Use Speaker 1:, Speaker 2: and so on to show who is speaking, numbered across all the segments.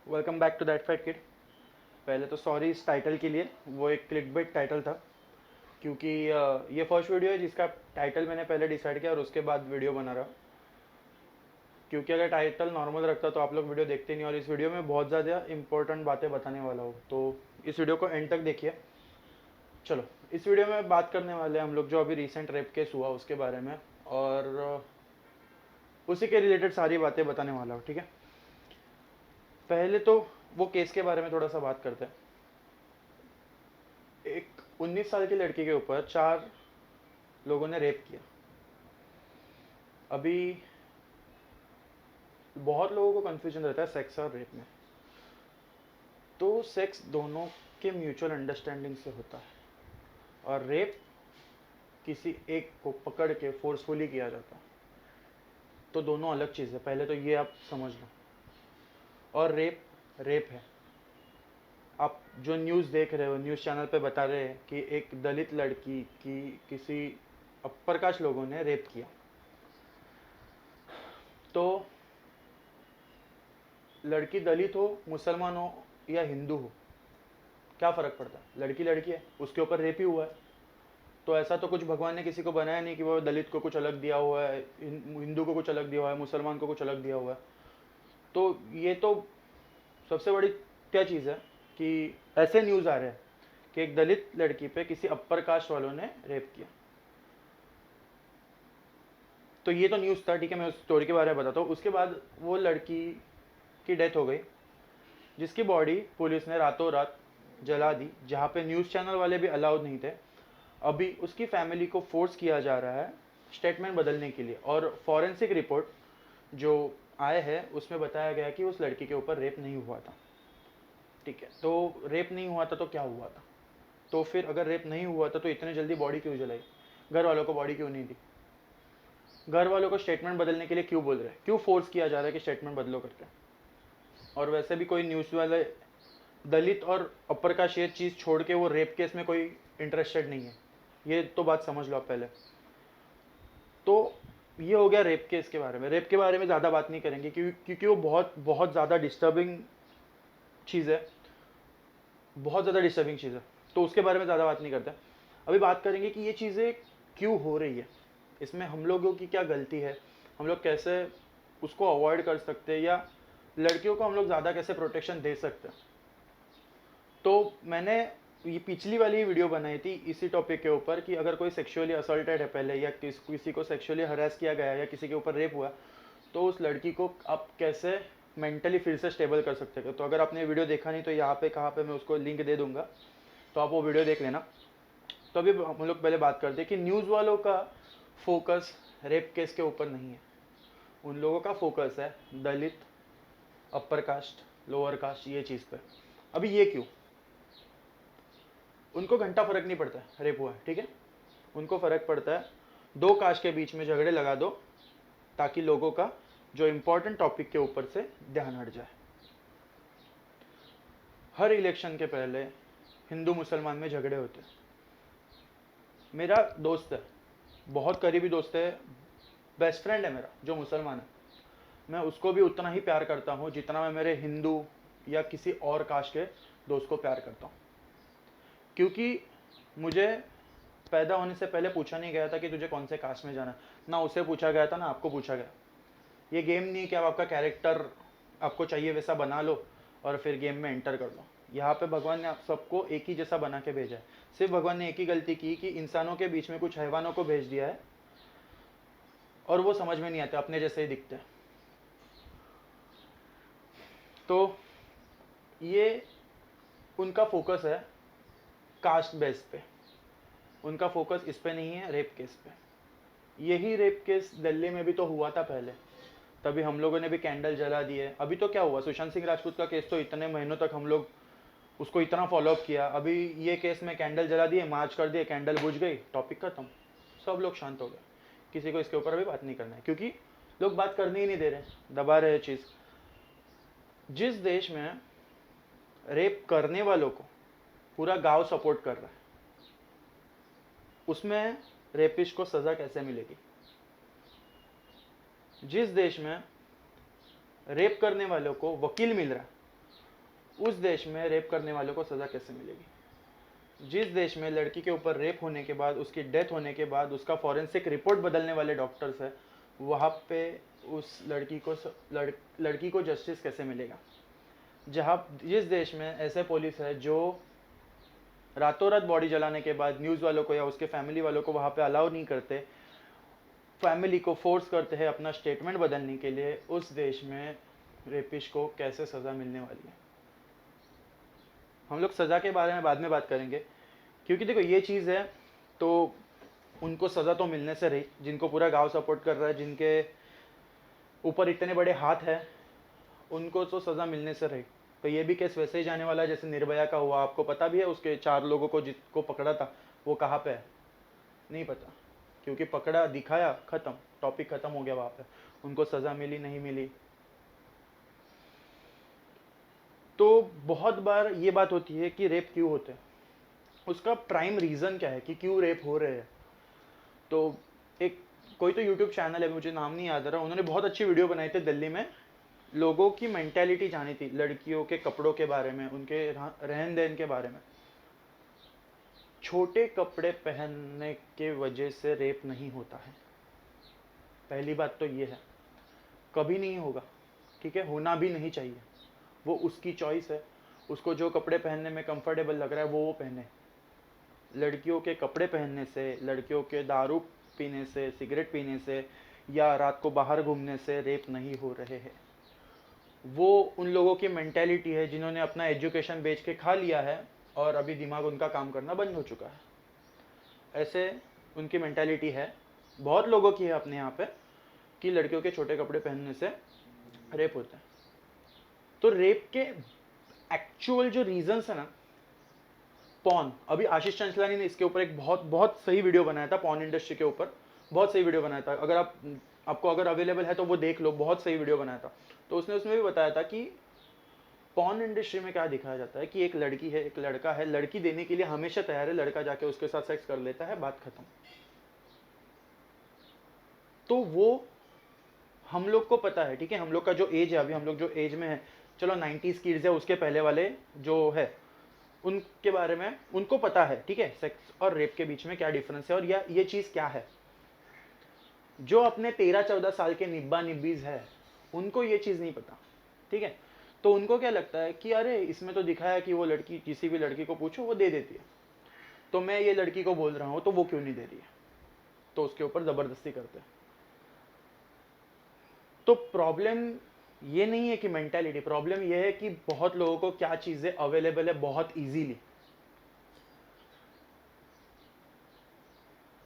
Speaker 1: Welcome back to that fat kid. पहले तो sorry इस टाइटल के लिए, वो एक क्लिकबेट टाइटल था क्योंकि ये फर्स्ट वीडियो है जिसका टाइटल मैंने पहले डिसाइड किया और उसके बाद वीडियो बना रहा। क्योंकि अगर टाइटल नॉर्मल रखता तो आप लोग वीडियो देखते नहीं, और इस वीडियो में बहुत ज़्यादा इंपॉर्टेंट बातें बताने वाला हूँ, तो इस वीडियो को एंड तक देखिए। चलो, इस वीडियो में बात करने वाले हैं हम लोग जो अभी रिसेंट रेप केस हुआ उसके बारे में, और उसी के रिलेटेड सारी बातें बताने वाला हूँ, ठीक है। पहले तो वो केस के बारे में थोड़ा सा बात करते हैं। एक 19 साल की लड़की के ऊपर 4 लोगों ने रेप किया। अभी बहुत लोगों को कंफ्यूजन रहता है सेक्स और रेप में। तो सेक्स दोनों के म्यूचुअल अंडरस्टैंडिंग से होता है, और रेप किसी एक को पकड़ के फोर्सफुली किया जाता है। तो दोनों अलग चीज़ है, पहले तो ये आप समझ लो। और रेप रेप है। आप जो न्यूज़ देख रहे हो, न्यूज़ चैनल पे बता रहे हैं कि एक दलित लड़की की किसी अपर कास्ट लोगों ने रेप किया। तो लड़की दलित हो, मुसलमान हो या हिंदू हो, क्या फ़र्क पड़ता है? लड़की लड़की है, उसके ऊपर रेप ही हुआ है। तो ऐसा तो कुछ भगवान ने किसी को बनाया नहीं कि वो दलित को कुछ अलग दिया हुआ है, हिंदू को कुछ अलग दिया हुआ है, मुसलमान को कुछ अलग दिया हुआ है। तो ये तो सबसे बड़ी क्या चीज़ है कि ऐसे न्यूज़ आ रहे हैं कि एक दलित लड़की पे किसी अपर कास्ट वालों ने रेप किया। तो ये तो न्यूज़ था, ठीक है, मैं उस स्टोरी के बारे में बताता हूँ। उसके बाद वो लड़की की डेथ हो गई, जिसकी बॉडी पुलिस ने रातों रात जला दी, जहाँ पे न्यूज़ चैनल वाले भी अलाउड नहीं थे। अभी उसकी फैमिली को फोर्स किया जा रहा है स्टेटमेंट बदलने के लिए, और फॉरेंसिक रिपोर्ट जो आए हैं उसमें बताया गया कि उस लड़की के ऊपर रेप नहीं हुआ था। ठीक है, तो रेप नहीं हुआ था तो क्या हुआ था? तो फिर अगर रेप नहीं हुआ था तो इतने जल्दी बॉडी क्यों जलाई? घर वालों को बॉडी क्यों नहीं दी? घर वालों को स्टेटमेंट बदलने के लिए क्यों बोल रहे हैं? क्यों फोर्स किया जा रहा है कि स्टेटमेंट बदलो करके? और वैसे भी कोई न्यूज़ वाले दलित और अपर कास्ट ये चीज़ छोड़ के वो रेप केस में कोई इंटरेस्टेड नहीं है। ये तो बात समझ लो आप पहले। तो ये हो गया रेप केस के बारे में। रेप के बारे में ज़्यादा बात नहीं करेंगे क्योंकि वो बहुत बहुत ज़्यादा डिस्टर्बिंग चीज़ है, बहुत ज़्यादा डिस्टर्बिंग चीज़ है। तो उसके बारे में ज़्यादा बात नहीं करते। अभी बात करेंगे कि ये चीज़ें क्यों हो रही है, इसमें हम लोगों की क्या गलती है, हम लोग कैसे उसको अवॉइड कर सकते हैं, या लड़कियों को हम लोग ज़्यादा कैसे प्रोटेक्शन दे सकते हैं। तो मैंने ये पिछली वाली वीडियो बनाई थी इसी टॉपिक के ऊपर कि अगर कोई सेक्सुअली असल्टेड है पहले, या किसी को सेक्सुअली हरास किया गया, या किसी के ऊपर रेप हुआ, तो उस लड़की को आप कैसे मेंटली फिर से स्टेबल कर सकते हो। तो अगर आपने वीडियो देखा नहीं तो यहाँ पे कहाँ पे मैं उसको लिंक दे दूंगा, तो आप वो वीडियो देख लेना। तो अभी हम लोग पहले बात करते हैं कि न्यूज़ वालों का फोकस रेप केस के ऊपर नहीं है। उन लोगों का फोकस है दलित, अपर कास्ट, लोअर कास्ट, ये चीज़ पे। अभी ये क्यों? उनको घंटा फर्क नहीं पड़ता है रेप हुआ है, ठीक है। उनको फर्क पड़ता है दो कास्ट के बीच में झगड़े लगा दो, ताकि लोगों का जो इंपॉर्टेंट टॉपिक के ऊपर से ध्यान हट जाए। हर इलेक्शन के पहले हिंदू मुसलमान में झगड़े होते हैं। मेरा दोस्त है, बहुत करीबी दोस्त है, बेस्ट फ्रेंड है मेरा, जो मुसलमान है। मैं उसको भी उतना ही प्यार करता हूँ जितना मैं मेरे हिंदू या किसी और कास्ट के दोस्त को प्यार करता हूँ। क्योंकि मुझे पैदा होने से पहले पूछा नहीं गया था कि तुझे कौन से कास्ट में जाना है। ना उसे पूछा गया था, ना आपको पूछा गया। ये गेम नहीं कि अब आपका कैरेक्टर आपको चाहिए वैसा बना लो और फिर गेम में एंटर कर लो। यहाँ पे भगवान ने आप सबको एक ही जैसा बना के भेजा है। सिर्फ भगवान ने एक ही गलती की कि इंसानों के बीच में कुछ हैवानों को भेज दिया है, और वो समझ में नहीं आते, अपने जैसे ही दिखते हैं। तो ये उनका फोकस है कास्ट बेस पे, उनका फोकस इस पे नहीं है रेप केस पे। यही रेप केस दिल्ली में भी तो हुआ था पहले, तभी हम लोगों ने भी कैंडल जला दिए। अभी तो क्या हुआ, सुशांत सिंह राजपूत का केस तो इतने महीनों तक हम लोग उसको इतना फॉलोअप किया। अभी ये केस में कैंडल जला दिए, मार्च कर दिए, कैंडल बुझ गई, टॉपिक खत्म, सब लोग शांत हो गए। किसी को इसके ऊपर अभी बात नहीं करना है, क्योंकि लोग बात करने ही नहीं दे रहे, दबा रहे चीज़। जिस देश में रेप करने वालों को पूरा गांव सपोर्ट कर रहा है, उसमें रेपिस्ट को सज़ा कैसे मिलेगी? जिस देश में रेप करने वालों को वकील मिल रहा है, उस देश में रेप करने वालों को सज़ा कैसे मिलेगी? जिस देश में लड़की के ऊपर रेप होने के बाद, उसकी डेथ होने के बाद उसका फॉरेंसिक रिपोर्ट बदलने वाले डॉक्टर्स है, वहाँ पे उस लड़की को जस्टिस कैसे मिलेगा? जिस देश में ऐसे पुलिस है जो रातों रात बॉडी जलाने के बाद न्यूज़ वालों को या उसके फैमिली वालों को वहाँ पे अलाउ नहीं करते, फैमिली को फोर्स करते हैं अपना स्टेटमेंट बदलने के लिए, उस देश में रेपिस्ट को कैसे सज़ा मिलने वाली है? हम लोग सज़ा के बारे में बाद में बात करेंगे, क्योंकि देखो ये चीज़ है तो उनको सज़ा तो मिलने से रही, जिनको पूरा गांव सपोर्ट कर रहा है, जिनके ऊपर इतने बड़े हाथ हैं, उनको तो सज़ा मिलने से रही। तो ये भी केस वैसे ही जाने वाला है जैसे निर्भया का हुआ। आपको पता भी है उसके 4 लोगों को जिसको पकड़ा था वो कहाँ पे है? नहीं पता, क्योंकि पकड़ा, दिखाया, ख़त्म, टॉपिक ख़त्म हो गया वहाँ पे। उनको सज़ा मिली नहीं मिली। तो बहुत बार ये बात होती है कि रेप क्यों होते हैं, उसका प्राइम रीज़न क्या है कि क्यों रेप हो रहे हैं। तो एक कोई तो यूट्यूब चैनल है, मुझे नाम नहीं याद आ रहा, उन्होंने बहुत अच्छी वीडियो बनाई थी दिल्ली में, लोगों की मेंटेलिटी जानी थी, लड़कियों के कपड़ों के बारे में, उनके रहन सहन के बारे में। छोटे कपड़े पहनने के वजह से रेप नहीं होता है, पहली बात तो ये है, कभी नहीं होगा, ठीक है, होना भी नहीं चाहिए, वो उसकी चॉइस है, उसको जो कपड़े पहनने में कंफर्टेबल लग रहा है वो पहने। लड़कियों के कपड़े पहनने से, लड़कियों के दारू पीने से, सिगरेट पीने से या रात को बाहर घूमने से रेप नहीं हो रहे हैं। वो उन लोगों की मेंटेलिटी है जिन्होंने अपना एजुकेशन बेच के खा लिया है और अभी दिमाग उनका काम करना बंद हो चुका है। ऐसे उनकी मेंटेलिटी है, बहुत लोगों की है अपने यहाँ पे, कि लड़कियों के छोटे कपड़े पहनने से रेप होता है। तो रेप के एक्चुअल जो रीजंस है ना, पॉर्न, अभी आशीष चंचलानी ने इसके ऊपर एक बहुत बहुत सही वीडियो बनाया था, पॉर्न इंडस्ट्री के ऊपर बहुत सही वीडियो बनाया था, अगर आपको अगर अवेलेबल है तो वो देख लो, बहुत सही वीडियो बनाया था। तो उसने उसमें भी बताया था कि पॉर्न इंडस्ट्री में क्या दिखाया जाता है कि एक लड़की है, एक लड़का है, लड़की देने के लिए हमेशा तैयार है, लड़का जाके उसके साथ सेक्स कर लेता है, बात खत्म। तो वो हम लोग को पता है, ठीक है, हम लोग का जो एज है, अभी हम लोग जो एज में है, चलो 90s किड्स है, उसके पहले वाले जो है उनके बारे में उनको पता है, ठीक है, सेक्स और रेप के बीच में क्या डिफरेंस है और ये चीज़ क्या है। जो अपने 13-14 साल के निब्बा निब्बीज है उनको ये चीज़ नहीं पता, ठीक है। तो उनको क्या लगता है कि अरे इसमें तो दिखाया कि वो लड़की, किसी भी लड़की को पूछो वो दे देती है, तो मैं ये लड़की को बोल रहा हूँ तो वो क्यों नहीं दे रही है, तो उसके ऊपर ज़बरदस्ती करते हैं। तो प्रॉब्लम ये नहीं है कि मेंटालिटी, प्रॉब्लम ये है कि बहुत लोगों को क्या चीज़ें अवेलेबल है बहुत इजीली।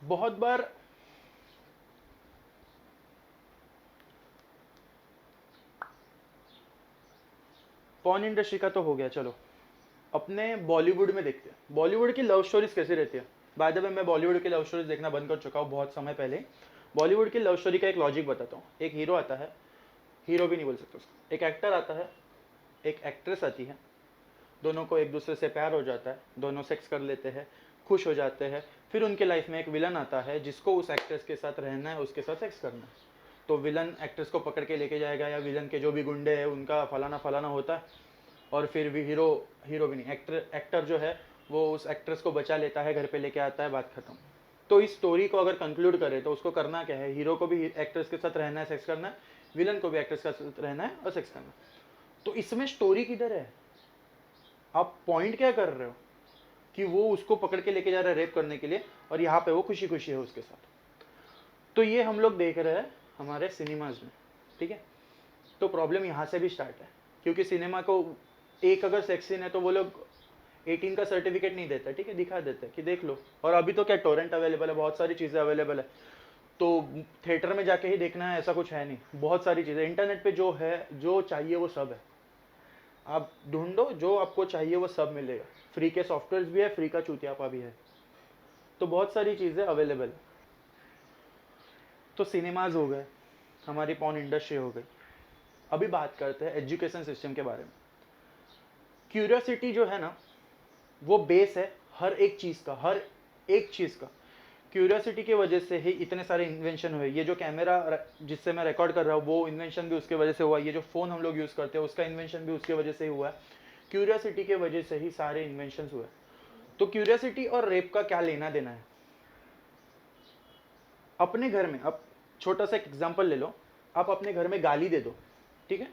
Speaker 1: बहुत बार पॉर्न इंडस्ट्री का तो हो गया, चलो अपने बॉलीवुड में देखते हैं, बॉलीवुड की लव स्टोरीज कैसी रहती है। बाय द वे मैं बॉलीवुड की लव स्टोरीज देखना बंद कर चुका हूँ बहुत समय पहले। बॉलीवुड की लव स्टोरी का एक लॉजिक बताता हूँ। एक हीरो आता है, हीरो भी नहीं बोल सकते उसको, एक एक्टर आता है, एक एक्ट्रेस आती है, दोनों को एक दूसरे से प्यार हो जाता है, दोनों सेक्स कर लेते हैं, खुश हो जाते हैं। फिर उनके लाइफ में एक विलन आता है जिसको उस एक्ट्रेस के साथ रहना है, उसके साथ सेक्स करना है। तो विलन एक्ट्रेस को पकड़ के लेके जाएगा या विलन के जो भी गुंडे हैं उनका फलाना फलाना होता है, और फिर भी हीरो भी नहीं, एक्टर जो है वो उस एक्ट्रेस को बचा लेता है, घर पे लेके आता है, बात खत्म। तो इस स्टोरी को अगर कंक्लूड करें तो उसको करना क्या है, हीरो को भी एक्ट्रेस के साथ रहना है, सेक्स करना है, विलन को भी एक्ट्रेस के साथ रहना है और सेक्स करना है। तो इसमें स्टोरी किधर है? आप पॉइंट क्या कर रहे हो कि वो उसको पकड़ के लेके जा रहा है रेप करने के लिए और यहाँ पे वो खुशी खुशी है उसके साथ। तो ये हम लोग देख रहे हैं हमारे सिनेमाज में, ठीक है। तो प्रॉब्लम यहाँ से भी स्टार्ट है, क्योंकि सिनेमा को एक अगर सेक्स सीन है तो वो लोग 18 का सर्टिफिकेट नहीं देता, ठीक है, दिखा देते कि देख लो। और अभी तो क्या टोरेंट अवेलेबल है, बहुत सारी चीज़ें अवेलेबल है, तो थिएटर में जाके ही देखना है ऐसा कुछ है नहीं, बहुत सारी चीज़ें इंटरनेट पे जो है, जो चाहिए वो सब है, आप ढूंढो जो आपको चाहिए वो सब मिलेगा। फ्री के सॉफ्टवेयर भी है, फ्री का चूतियापा भी है, तो बहुत सारी चीज़ें अवेलेबल है। तो सिनेमाज हो गए, हमारी पॉर्न इंडस्ट्री हो गई। अभी बात करते हैं एजुकेशन सिस्टम के बारे में। क्यूरियोसिटी जो है ना वो बेस है हर एक चीज़ का, हर एक चीज़ का। क्यूरियोसिटी की वजह से ही इतने सारे इन्वेंशन हुए। ये जो कैमरा जिससे मैं रिकॉर्ड कर रहा हूँ वो इन्वेंशन भी उसके वजह से हुआ, ये जो फ़ोन हम लोग यूज़ करते हैं उसका इन्वेंशन भी उसके वजह से ही हुआ है। क्यूरियोसिटी के वजह से ही सारे इन्वेंशंस हुए। तो क्यूरियोसिटी और रेप का क्या लेना देना है? अपने घर में, अब छोटा सा एक एग्जांपल ले लो, आप अपने घर में गाली दे दो, ठीक है,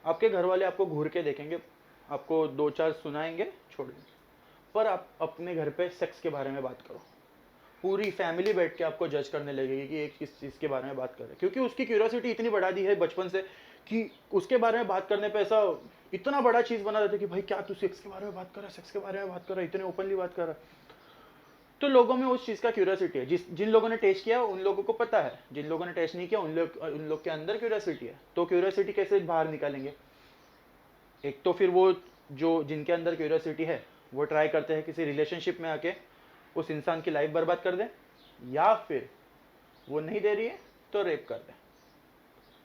Speaker 1: आपके घर वाले आपको घूर के देखेंगे, आपको दो चार सुनाएंगे, छोड़ देंगे। पर आप अपने घर पे सेक्स के बारे में बात करो, पूरी फैमिली बैठ के आपको जज करने लगेगी कि एक किस चीज़ के बारे में बात कर रहे हैं, क्योंकि उसकी क्यूरियोसिटी इतनी बढ़ा दी है बचपन से कि उसके बारे में बात करने पे ऐसा इतना बड़ा चीज़ बना देते कि भाई क्या तू सेक्स के बारे में बात कर रहा है, सेक्स के बारे में बात कर रहा है, इतने ओपनली बात कर रहा है। तो लोगों में उस चीज़ का क्यूरियोसिटी है, जिन लोगों ने टेस्ट किया उन लोगों को पता है, जिन लोगों ने टेस्ट नहीं किया उन लोग के अंदर क्यूरियोसिटी है। तो क्यूरियोसिटी कैसे बाहर निकालेंगे? एक तो फिर वो जो जिनके अंदर क्यूरियोसिटी है वो ट्राई करते हैं किसी रिलेशनशिप में आके उस इंसान की लाइफ बर्बाद कर दें, या फिर वो नहीं दे रही है तो रेप कर दें,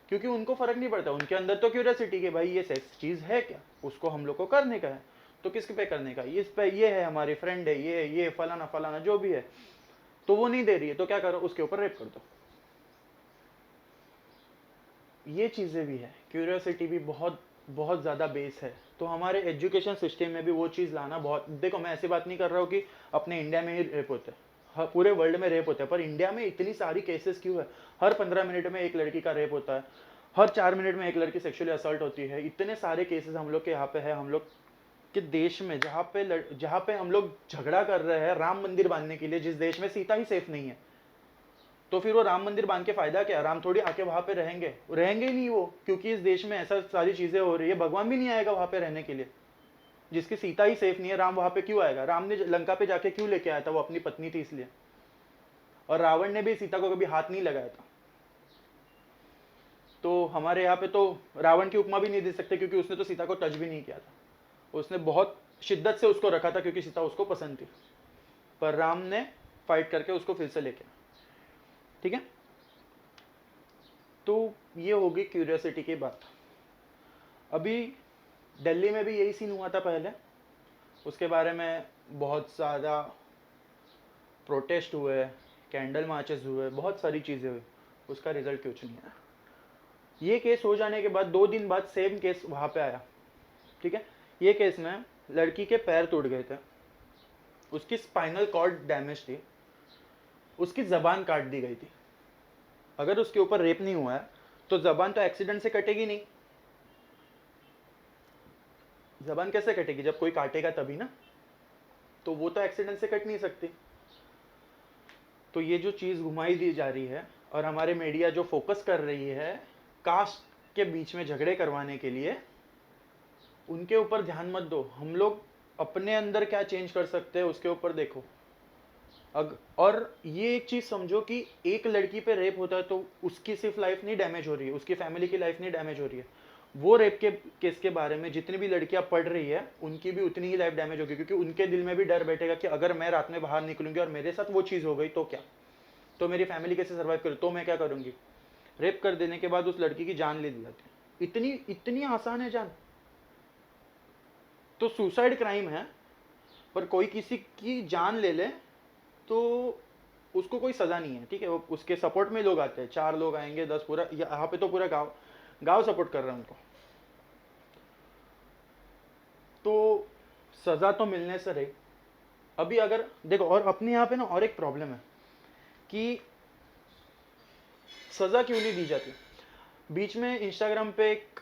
Speaker 1: क्योंकि उनको फर्क नहीं पड़ता, उनके अंदर तो क्यूरियोसिटी कि भाई ये सेक्स चीज़ है क्या, उसको हम लोग को करने का है, तो किस पे करने का, इस पे, ये है हमारी फ्रेंड है, ये फलाना फलाना जो भी है, तो वो नहीं दे रही है तो क्या करो, उसके ऊपर रेप कर दो। ये चीज़ें भी है, क्यूरियोसिटी भी बहुत बहुत ज़्यादा बेस है। तो हमारे एजुकेशन सिस्टम में भी वो चीज़ लाना बहुत, देखो मैं ऐसी बात नहीं कर रहा हूँ कि अपने इंडिया में ही रेप होता है, पूरे वर्ल्ड में रेप होता है, पर इंडिया में इतनी सारी केसेस क्यों है? हर 15 मिनट में एक लड़की का रेप होता है, हर 4 मिनट में एक लड़की सेक्सुअली असल्ट होती है, इतने सारे केसेस हम लोग के यहाँ पे है, हम लोग के देश में, जहाँ पे हम लोग झगड़ा कर रहे हैं राम मंदिर बांधने के लिए, जिस देश में सीता ही सेफ नहीं है, तो फिर वो राम मंदिर बांध के फायदा क्या? राम थोड़ी आके वहां पे रहेंगे ही नहीं वो, क्योंकि इस देश में ऐसा सारी चीजें हो रही है, भगवान भी नहीं आएगा वहां पे रहने के लिए, जिसकी सीता ही सेफ नहीं है, राम वहां पे क्यों आएगा? राम ने लंका पे जाके क्यों लेके आया था? वो अपनी पत्नी थी इसलिए, और रावण ने भी सीता को कभी हाथ नहीं लगाया था। तो हमारे यहाँ पे तो रावण की उपमा भी नहीं दे सकते, क्योंकि उसने तो सीता को टच भी नहीं किया था, उसने बहुत शिद्दत से उसको रखा था क्योंकि सीता उसको पसंद थी, पर राम ने फाइट करके उसको फिर से लेके, ठीक है। तो ये होगी क्यूरियोसिटी की बात। अभी दिल्ली में भी यही सीन हुआ था पहले, उसके बारे में बहुत ज़्यादा प्रोटेस्ट हुए, कैंडल मार्चेस हुए, बहुत सारी चीज़ें हुई, उसका रिजल्ट कुछ नहीं आया। ये केस हो जाने के बाद 2 दिन बाद सेम केस वहाँ पे आया, ठीक है। ये केस में लड़की के पैर टूट गए थे, उसकी स्पाइनल कॉर्ड डैमेज थी, उसकी ज़बान काट दी गई थी। अगर उसके ऊपर रेप नहीं हुआ है तो ज़बान तो एक्सीडेंट से कटेगी नहीं, ज़बान कैसे कटेगी? जब कोई काटेगा तभी ना, तो वो तो एक्सीडेंट से कट नहीं सकती। तो ये जो चीज़ घुमाई दी जा रही है और हमारे मीडिया जो फोकस कर रही है कास्ट के बीच में झगड़े करवाने के लिए, उनके ऊपर ध्यान मत दो। हम लोग अपने अंदर क्या चेंज कर सकते हैं उसके ऊपर देखो। और ये एक चीज़ समझो कि एक लड़की पे रेप होता है तो उसकी सिर्फ लाइफ नहीं डैमेज हो रही है, उसकी फैमिली की लाइफ नहीं डैमेज हो रही है, वो रेप के केस के बारे में जितनी भी लड़कियां पढ़ रही है उनकी भी उतनी ही लाइफ डैमेज होगी, क्योंकि उनके दिल में भी डर बैठेगा कि अगर मैं रात में बाहर निकलूंगी और मेरे साथ वो चीज़ हो गई तो क्या, तो मेरी फैमिली कैसे सर्वाइव करे, तो मैं क्या करूंगी। रेप कर देने के बाद उस लड़की की जान ले दी जाती है, इतनी इतनी आसान है जान। तो सुसाइड क्राइम है, पर कोई किसी की जान ले ले तो उसको कोई सज़ा नहीं है, ठीक है। वो उसके सपोर्ट में लोग आते हैं, 4 लोग आएंगे 10, पूरा यहाँ पे तो पूरा गांव सपोर्ट कर रहा है उनको, तो सज़ा तो मिलने से रही। अभी अगर देखो, और अपने यहाँ पे ना और एक प्रॉब्लम है कि सज़ा क्यों नहीं दी जाती। बीच में इंस्टाग्राम पे एक,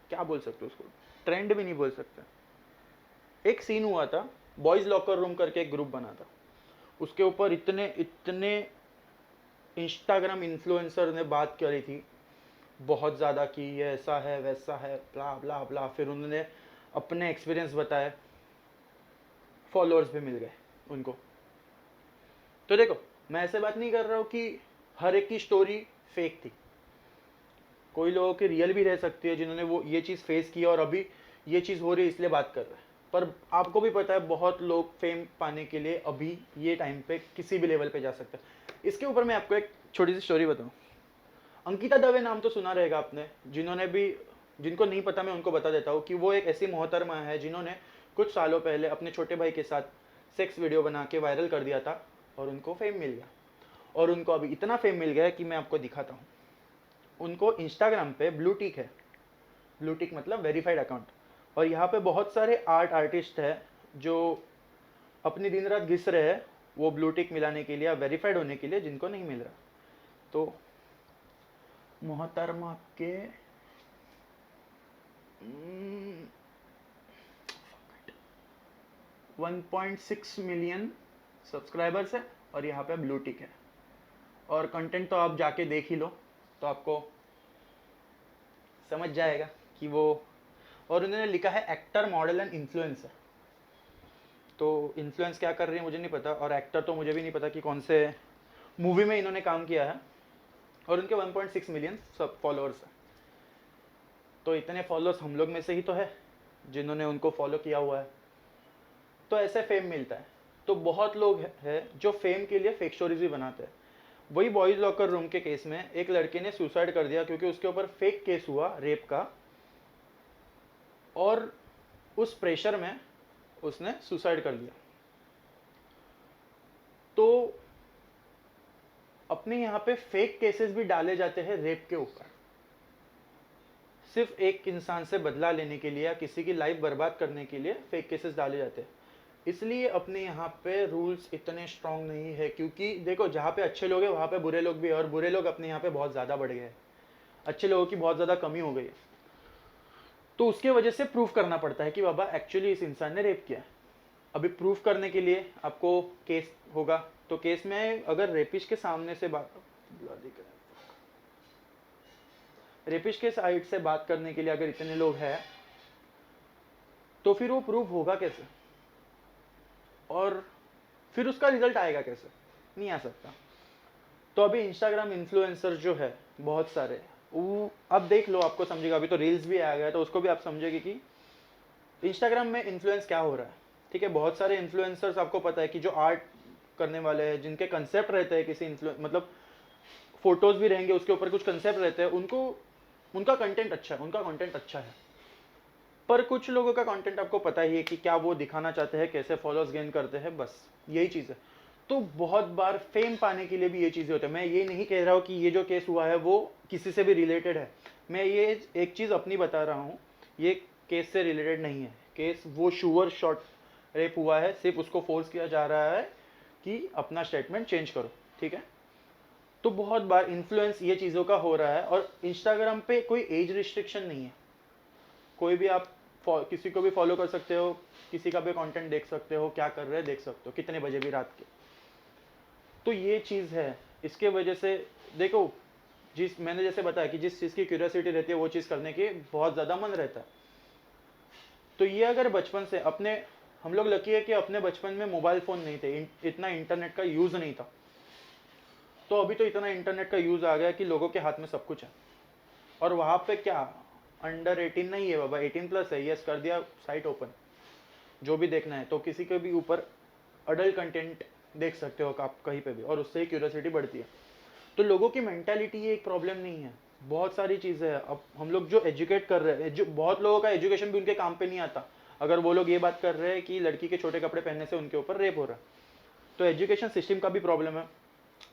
Speaker 1: क्या बोल सकते हो उसको, ट्रेंड भी नहीं बोल सकते, एक सीन हुआ था, बॉयज़ लॉकर रूम करके एक ग्रुप बना था, उसके ऊपर इतने इतने इंस्टाग्राम इन्फ्लुएंसर ने बात करी थी बहुत ज़्यादा कि ये ऐसा है वैसा है ब्ला ब्ला ब्ला, फिर उन्होंने अपने एक्सपीरियंस बताए, फॉलोअर्स भी मिल गए उनको। तो देखो, मैं ऐसे बात नहीं कर रहा हूँ कि हर एक की स्टोरी फेक थी, कोई लोगों की रियल भी रह सकती है जिन्होंने वो ये चीज़ फेस की और अभी ये चीज़ हो रही है इसलिए बात कर रहे हैं। पर आपको भी पता है बहुत लोग फेम पाने के लिए अभी ये टाइम पे किसी भी लेवल पे जा सकते हैं। इसके ऊपर मैं आपको एक छोटी सी स्टोरी बताऊँ। अंकिता दवे नाम तो सुना रहेगा आपने, जिनको नहीं पता मैं उनको बता देता हूँ कि वो एक ऐसी मोहतरमा है जिन्होंने कुछ सालों पहले अपने छोटे भाई के साथ सेक्स वीडियो बना के वायरल कर दिया था और उनको फेम मिल गया। और उनको अभी इतना फेम मिल गया है कि मैं आपको दिखाता हूँ। उनको इंस्टाग्राम पे ब्लू टिक है, ब्लू टिक मतलब वेरीफाइड अकाउंट, और यहाँ पे बहुत सारे आर्टिस्ट है जो अपनी दिन रात घिस रहे हैं वो ब्लू टिक मिलाने के लिए या वेरीफाइड होने के लिए, जिनको नहीं मिल रहा। तो मोहतरमा के 1.6 मिलियन सब्सक्राइबर्स है और यहाँ पे ब्लू टिक है। और कंटेंट तो आप जाके देख ही लो तो आपको समझ जाएगा कि वो, और उन्होंने लिखा है एक्टर मॉडल एंड इन्फ्लुएंसर। तो इन्फ्लुएंस क्या कर रही है मुझे नहीं पता, और एक्टर तो मुझे भी नहीं पता कि कौन से मूवी में इन्होंने काम किया है। और उनके 1.6 मिलियन सब फॉलोअर्स है। तो इतने फॉलोअर्स हम लोग में से ही तो है जिन्होंने उनको फॉलो किया हुआ है। तो ऐसे फेम मिलता है। तो बहुत लोग हैं जो फेम के लिए फेक स्टोरीज भी बनाते हैं। वही बॉयज लॉकर रूम के केस में एक लड़के ने सुसाइड कर दिया क्योंकि उसके ऊपर फेक केस हुआ रेप का, और उस प्रेशर में उसने सुसाइड कर लिया। तो अपने यहाँ पे फेक केसेस भी डाले जाते हैं रेप के ऊपर, सिर्फ एक इंसान से बदला लेने के लिए या किसी की लाइफ बर्बाद करने के लिए फेक केसेस डाले जाते हैं। इसलिए अपने यहाँ पे रूल्स इतने स्ट्रांग नहीं है, क्योंकि देखो जहाँ पे अच्छे लोग हैं वहाँ पे बुरे लोग भी है, और बुरे लोग अपने यहाँ पे बहुत ज़्यादा बढ़ गए हैं, अच्छे लोगों की बहुत ज़्यादा कमी हो गई है। तो उसके वजह से प्रूफ करना पड़ता है कि बाबा एक्चुअली इस इंसान ने रेप किया है। अभी प्रूफ करने के लिए आपको केस होगा, तो केस में अगर रेपिस्ट के सामने से बात, रेपिस्ट के साइड से बात करने के लिए अगर इतने लोग हैं तो फिर वो प्रूफ होगा कैसे, और फिर उसका रिजल्ट आएगा कैसे? नहीं आ सकता। तो अभी इंस्टाग्राम इन्फ्लुएंसर जो है बहुत सारे, वो अब देख लो आपको समझेगा। अभी तो रील्स भी आ गया तो उसको भी आप समझेंगे कि इंस्टाग्राम में इन्फ्लुएंस क्या हो रहा है। ठीक है, बहुत सारे इन्फ्लुएंसर्स आपको पता है कि जो आर्ट करने वाले हैं, जिनके कंसेप्ट रहते हैं किसी मतलब फोटोज भी रहेंगे उसके ऊपर कुछ कंसेप्ट रहते हैं, उनका कंटेंट अच्छा है, उनका कंटेंट अच्छा है। पर कुछ लोगों का कंटेंट आपको पता ही है कि क्या वो दिखाना चाहते हैं, कैसे फॉलोअर्स गेन करते हैं, बस यही चीज़ है। तो बहुत बार फेम पाने के लिए भी ये चीज़ें होती है। मैं ये नहीं कह रहा हूँ कि ये जो केस हुआ है वो किसी से भी रिलेटेड है, मैं ये एक चीज़ अपनी बता रहा हूँ, ये केस से रिलेटेड नहीं है। केस वो शुअर शॉट रेप हुआ है, सिर्फ उसको फोर्स किया जा रहा है कि अपना स्टेटमेंट चेंज करो। ठीक है, तो बहुत बार इन्फ्लुएंस ये चीज़ों का हो रहा है। और इंस्टाग्राम पे कोई एज रिस्ट्रिक्शन नहीं है, कोई भी आप किसी को भी फॉलो कर सकते हो, किसी का भी कंटेंट देख सकते हो, क्या कर रहे हैं देख सकते हो, कितने बजे भी रात के। तो ये चीज़ है, इसके वजह से देखो, जिस मैंने जैसे बताया कि जिस चीज़ की क्यूरियोसिटी रहती है वो चीज़ करने की बहुत ज़्यादा मन रहता है। तो ये अगर बचपन से अपने, हम लोग लकी है कि अपने बचपन में मोबाइल फ़ोन नहीं थे, इतना इंटरनेट का यूज़ नहीं था। तो अभी तो इतना इंटरनेट का यूज़ आ गया कि लोगों के हाथ में सब कुछ है। और वहाँ पे क्या अंडर 18 नहीं है बाबा, 18+ है, यस कर दिया साइट ओपन, जो भी देखना है। तो किसी के भी ऊपर अडल्ट कंटेंट देख सकते हो आप कहीं पे भी, और उससे ही क्यूरियोसिटी बढ़ती है। तो लोगों की मेंटालिटी ये एक प्रॉब्लम नहीं है, बहुत सारी चीज़ें हैं। अब हम लोग जो एजुकेट कर रहे हैं, जो बहुत लोगों का एजुकेशन भी उनके काम पे नहीं आता, अगर वो लोग ये बात कर रहे हैं कि लड़की के छोटे कपड़े पहनने से उनके ऊपर रेप हो रहा है। तो एजुकेशन सिस्टम का भी प्रॉब्लम है।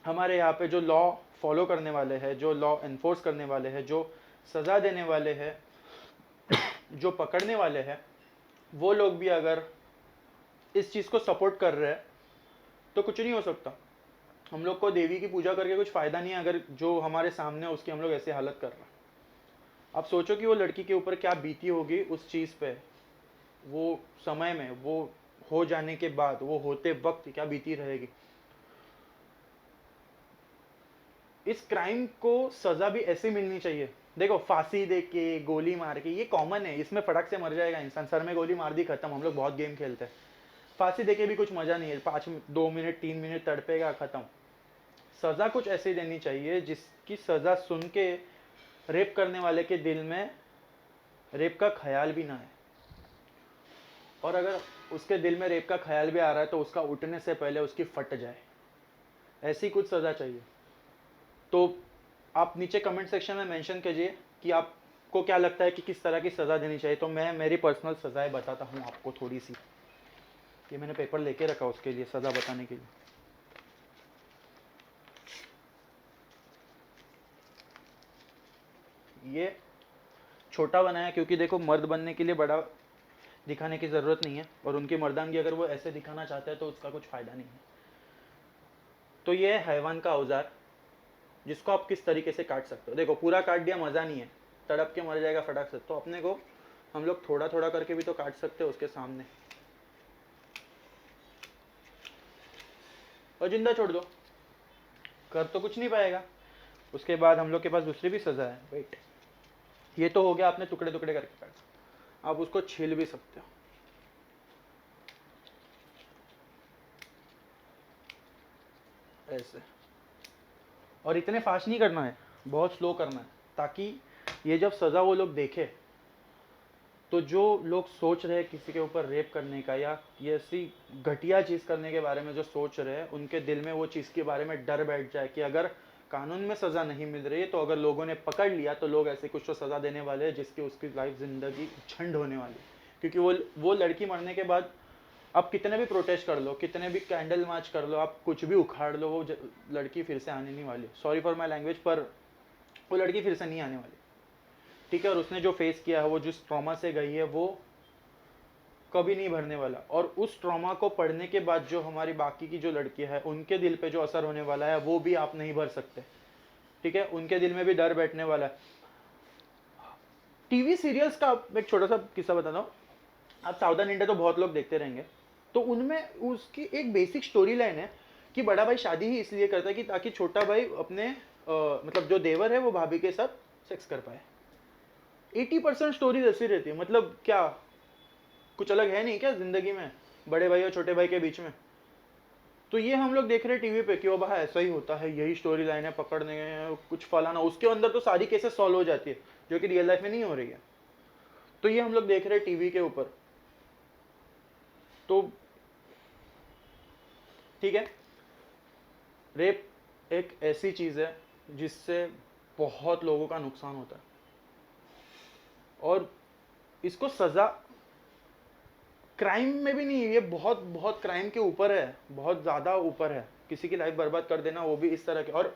Speaker 1: हमारे यहाँ पे जो लॉ फॉलो करने वाले हैं, जो लॉ एनफोर्स करने वाले हैं, जो सज़ा देने वाले हैं, जो पकड़ने वाले हैं, वो लोग भी अगर इस चीज़ को सपोर्ट कर रहे हैं तो कुछ नहीं हो सकता। हम लोग को देवी की पूजा करके कुछ फ़ायदा नहीं है अगर जो हमारे सामने है उसकी हम लोग ऐसे हालत कर रहे हैं। आप सोचो कि वो लड़की के ऊपर क्या बीती होगी उस चीज़ पे, वो समय में, वो हो जाने के बाद, वो होते वक्त क्या बीती रहेगी। इस क्राइम को सज़ा भी ऐसी मिलनी चाहिए। देखो फांसी दे के, गोली मार के, ये कॉमन है, इसमें फटक से मर जाएगा इंसान, सर में गोली मार दी खत्म। हम लोग बहुत गेम खेलते हैं, फांसी दे के भी कुछ मज़ा नहीं है, 2 मिनट 3 मिनट तड़पेगा खत्म। सज़ा कुछ ऐसी देनी चाहिए जिसकी सज़ा सुन के रेप करने वाले के दिल में रेप का ख्याल भी ना आए, और अगर उसके दिल में रेप का ख्याल भी आ रहा है तो उसका उठने से पहले उसकी फट जाए, ऐसी कुछ सज़ा चाहिए। तो आप नीचे कमेंट सेक्शन में मेंशन कीजिए कि आपको क्या लगता है कि किस तरह की सज़ा देनी चाहिए। तो मैं मेरी पर्सनल सज़ाएं बताता हूँ आपको थोड़ी सी, ये मैंने पेपर लेके रखा उसके लिए, सज़ा बताने के लिए। ये छोटा बनाया क्योंकि देखो मर्द बनने के लिए बड़ा दिखाने की ज़रूरत नहीं है, और उनकी मर्दानगी अगर वो ऐसे दिखाना चाहते हैं तो उसका कुछ फ़ायदा नहीं है। तो ये है हैवान का औजार, जिसको आप किस तरीके से काट सकते हो। देखो पूरा काट दिया मज़ा नहीं है, तड़प के मर जाएगा फटाक से, तो अपने को हम लोग थोड़ा थोड़ा करके भी तो काट सकते हो उसके सामने, और जिंदा छोड़ दो, कर तो कुछ नहीं पाएगा। उसके बाद हम लोग के पास दूसरी भी सज़ा है। वेट, ये तो हो गया आपने टुकड़े टुकड़े करके काट, आप उसको छील भी सकते हो ऐसे, और इतने फास्ट नहीं करना है, बहुत स्लो करना है, ताकि ये जब सज़ा वो लोग देखे तो जो लोग सोच रहे हैं किसी के ऊपर रेप करने का या ये ऐसी घटिया चीज़ करने के बारे में जो सोच रहे हैं, उनके दिल में वो चीज़ के बारे में डर बैठ जाए कि अगर कानून में सज़ा नहीं मिल रही है तो अगर लोगों ने पकड़ लिया तो लोग ऐसे कुछ तो सज़ा देने वाले हैं जिसकी उसकी लाइफ ज़िंदगी झंड होने वाली। क्योंकि वो लड़की मरने के बाद आप कितने भी प्रोटेस्ट कर लो, कितने भी कैंडल मार्च कर लो, आप कुछ भी उखाड़ लो, वो लड़की फिर से आने नहीं वाली। सॉरी फॉर माई लैंग्वेज, पर वो लड़की फिर से नहीं आने वाली, ठीक है। और उसने जो फेस किया है, वो जिस ट्रॉमा से गई है, वो कभी नहीं भरने वाला। और उस ट्रॉमा को पढ़ने के बाद जो हमारी बाकी की जो लड़कियां हैं, उनके दिल पे जो असर होने वाला है वो भी आप नहीं भर सकते, ठीक है। उनके दिल में भी डर बैठने वाला है। टीवी सीरियल्स का एक छोटा सा किस्सा बताता हूँ। आप सावधान इंडिया तो बहुत लोग देखते रहेंगे, तो उनमें उसकी एक बेसिक स्टोरी लाइन है कि बड़ा भाई शादी ही इसलिए करता है कि ताकि छोटा भाई अपने मतलब जो देवर है वो भाभी के साथ सेक्स कर पाए। 80% स्टोरीज ऐसी रहती है। मतलब क्या कुछ अलग है नहीं क्या जिंदगी में बड़े भाई और छोटे भाई के बीच में? तो ये हम लोग देख रहे हैं टीवी पे कि वो भाई ऐसा ही होता है, यही स्टोरी लाइन है, पकड़ने कुछ फलाना, उसके अंदर तो सारी केसेस सॉल्व हो जाती है जो कि रियल लाइफ में नहीं हो रही है। तो ये हम लोग देख रहे हैं टीवी के ऊपर। तो ठीक है, रेप एक ऐसी चीज है जिससे बहुत लोगों का नुकसान होता है, और इसको सजा क्राइम में भी नहीं है, ये बहुत बहुत क्राइम के ऊपर है, बहुत ज्यादा ऊपर है। किसी की लाइफ बर्बाद कर देना, वो भी इस तरह के। और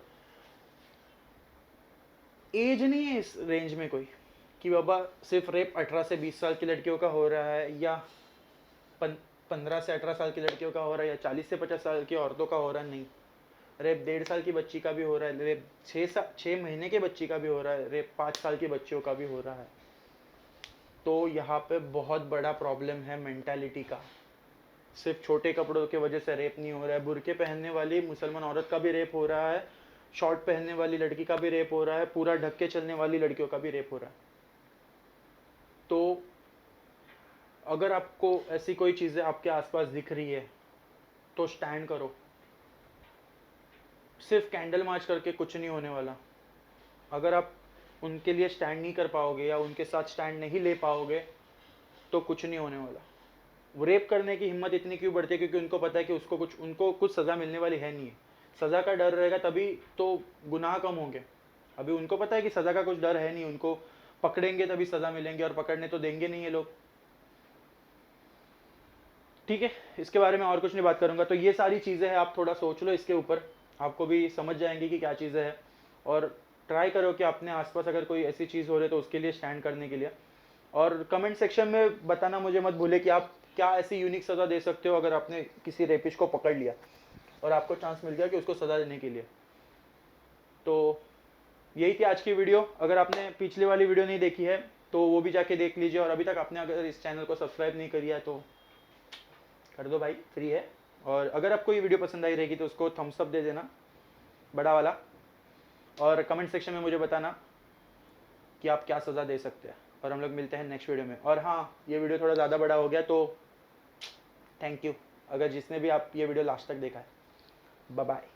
Speaker 1: एज नहीं है इस रेंज में कोई कि बाबा सिर्फ रेप 18 से 20 साल की लड़कियों का हो रहा है, या 15 से 18 साल की लड़कियों का हो रहा है, या 40 से 50 साल की औरतों का हो रहा है। नहीं, रेप 1.5 साल की बच्ची का भी हो रहा है, रेप 6 महीने के बच्ची का भी हो रहा है, रेप 5 साल की बच्चियों का भी हो रहा है। तो यहाँ पे बहुत बड़ा प्रॉब्लम है मेंटालिटी का। सिर्फ छोटे कपड़ों की वजह से रेप नहीं हो रहा है, बुरके पहनने वाली मुसलमान औरत का भी रेप हो रहा है, शॉर्ट पहनने वाली लड़की का भी रेप हो रहा है, पूरा ढक के चलने वाली लड़कियों का भी रेप हो रहा है। तो अगर आपको ऐसी कोई चीज़ें आपके आसपास दिख रही है तो स्टैंड करो। सिर्फ कैंडल मार्च करके कुछ नहीं होने वाला। अगर आप उनके लिए स्टैंड नहीं कर पाओगे या उनके साथ स्टैंड नहीं ले पाओगे तो कुछ नहीं होने वाला। वो रेप करने की हिम्मत इतनी क्यों बढ़ती है? क्योंकि उनको पता है कि उनको कुछ सज़ा मिलने वाली है नहीं है। सज़ा का डर रहेगा तभी तो गुनाह कम होंगे। अभी उनको पता है कि सज़ा का कुछ डर है नहीं, उनको पकड़ेंगे तभी सज़ा मिलेंगे, और पकड़ने तो देंगे नहीं ये लोग, ठीक है। इसके बारे में और कुछ नहीं बात करूंगा। तो ये सारी चीज़ें हैं, आप थोड़ा सोच लो इसके ऊपर, आपको भी समझ जाएंगे कि क्या चीज़ें हैं। और ट्राई करो कि अपने आसपास अगर कोई ऐसी चीज़ हो रही है तो उसके लिए स्टैंड करने के लिए। और कमेंट सेक्शन में बताना मुझे मत भूले कि आप क्या ऐसी यूनिक सज़ा दे सकते हो अगर आपने किसी रेपिस्ट को पकड़ लिया और आपको चांस मिल गया कि उसको सज़ा देने के लिए। तो यही थी आज की वीडियो। अगर आपने पिछली वाली वीडियो नहीं देखी है तो वो भी जाके देख लीजिए, और अभी तक आपने अगर इस चैनल को सब्सक्राइब नहीं किया है तो कर दो भाई, फ्री है। और अगर आपको ये वीडियो पसंद आई रहेगी तो उसको थम्स अप दे देना, बड़ा वाला। और कमेंट सेक्शन में मुझे बताना कि आप क्या सज़ा दे सकते हैं। और हम लोग मिलते हैं नेक्स्ट वीडियो में। और हाँ, ये वीडियो थोड़ा ज़्यादा बड़ा हो गया तो थैंक यू अगर जिसने भी आप ये वीडियो लास्ट तक देखा है। Bye bye.